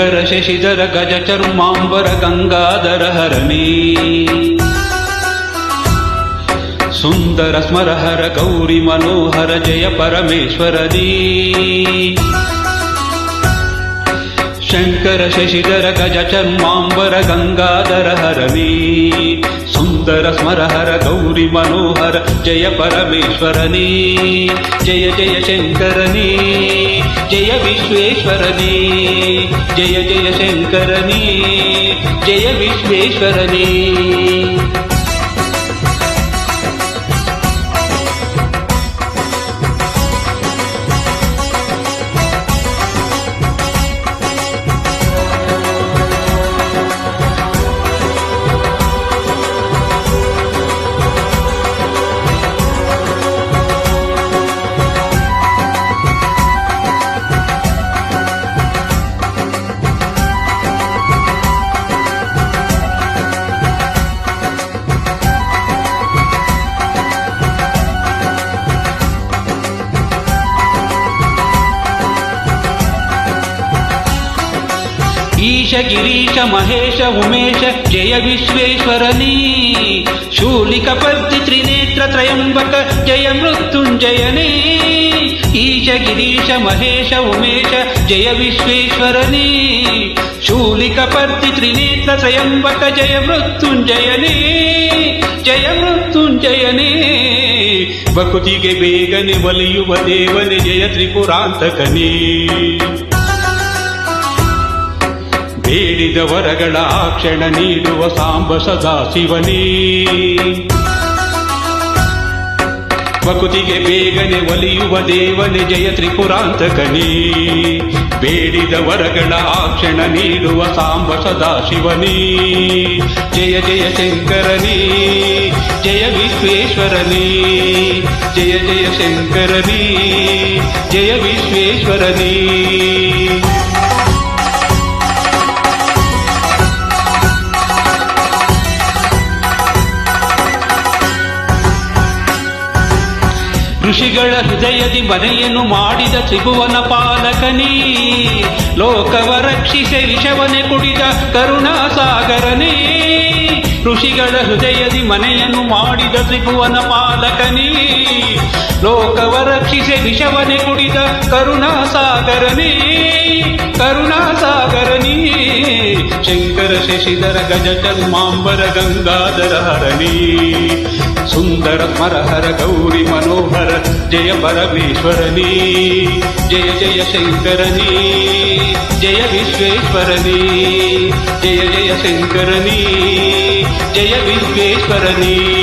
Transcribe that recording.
ಶಂಕರ ಶಶಿಧರ ಗಜ ಚರ್ಮಾಂಬರ ಗಂಗಾಧರ ಹರಣಿ ಸುಂದರ ಸ್ಮರಹರ ಗೌರಿ ಮನೋಹರ ಜಯ ಪರಮೇಶ್ವರನೇ. ಶಂಕರ ಶಶಿಧರ ಗಜ ಚರ್ಮಾಂಬರ ಗಂಗಾಧರ ಹರಣಿ ಸುಂದರ ಸ್ಮರಹರ ಗೌರಿ ಮನೋಹರ ಜಯ ಪರಮೇಶ್ವರನೇ. ಜಯ ಜಯ ಶಂಕರನೇ ಜಯ ವಿಶ್ವೇಶ್ವರನೇ. ಜಯ ಜಯ ಶಂಕರನೇ ಜಯ ವಿಶ್ವೇಶ್ವರನೇ. ಈಶ ಗಿರೀಶ ಮಹೇಶ ಉಮೇಶ ಜಯ ವಿಶ್ವೇಶ್ವರನೇ. ಶೂಲಿಕ ಪರ್ತಿ ತ್ರಿನೇತ್ರ ತ್ರಯಂಬಕ ಜಯ ಮೃತ್ಯುಂಜಯನೇ. ಈಶ ಗಿರೀಶ ಮಹೇಶ ಉಮೇಶ ಜಯ ವಿಶ್ವೇಶ್ವರನೇ. ಶೂಲಿಕ ಪರ್ತಿ ತ್ರಿನೇತ್ರ ತ್ರಯಂಬಕ ಜಯ ಮೃತ್ಯುಂಜಯನೇ. ಜಯ ಮೃತ್ಯುಂಜಯನೇ. ಭಕುತಿಗೆ ಬೇಗನೆ ಒಲಿಯುವ ದೇವನೇ ಜಯ ತ್ರಿಪುರಾಂತಕನೇ. ಬೇಡಿದ ವರಗಳ ಕ್ಷಣ ನೀಡುವ ಸಾಂಬ ಸದಾ ಶಿವನೇ. ಭಕುತಿಗೆ ಬೇಗನೆ ಒಲಿಯುವ ದೇವನೇ ಜಯ ತ್ರಿಪುರಾಂತಕನೇ. ಬೇಡಿದ ವರಗಳ ಕ್ಷಣ ನೀಡುವ ಸಾಂಬ ಸದಾ ಶಿವನೇ. ಜಯ ಜಯ ಶಂಕರನೇ ಜಯ ವಿಶ್ವೇಶ್ವರನೇ. ಜಯ ಜಯ ಶಂಕರನೇ ಜಯ ವಿಶ್ವೇಶ್ವರನೇ. ಋಷಿಗಳ ಹೃದಯದಿ ಮನೆಯನ್ನು ಮಾಡಿದ ತ್ರಿಭುವನ ಪಾಲಕನೇ. ಲೋಕವ ರಕ್ಷಿಸಿ ವಿಷವನೆ ಕುಡಿದ ಕರುಣಾಸಾಗರನೇ. ಋಷಿಗಳ ಹೃದಯದಿ ಮನೆಯನ್ನು ಮಾಡಿದ ತ್ರಿಭುವನ ಪಾಲಕನೇ. ಲೋಕವ ರಕ್ಷಿಸಿ ವಿಷವನೆ ಕುಡಿದ ಕರುಣಾಸಾಗರನೇ. ಕರುಣಾಸಾಗರನೇ. ಶಂಕರ ಶಶಿಧರ ಗಜ ಚರ್ಮಾಂಬರ ಗಂಗಾಧರ ಹರಣಿ ಸುಂದರ ಸ್ಮರಹರ ಗೌರಿ ಮನೋಹರ ಜಯ ಪರಮೇಶ್ವರನೇ. ಜಯ ಜಯ ಶಂಕರನೇ ಜಯ ವಿಶ್ವೇಶ್ವರನೇ. ಜಯ ಜಯ ಶಂಕರನೇ ಜಯ ವಿಶ್ವೇಶ್ವರನೇ.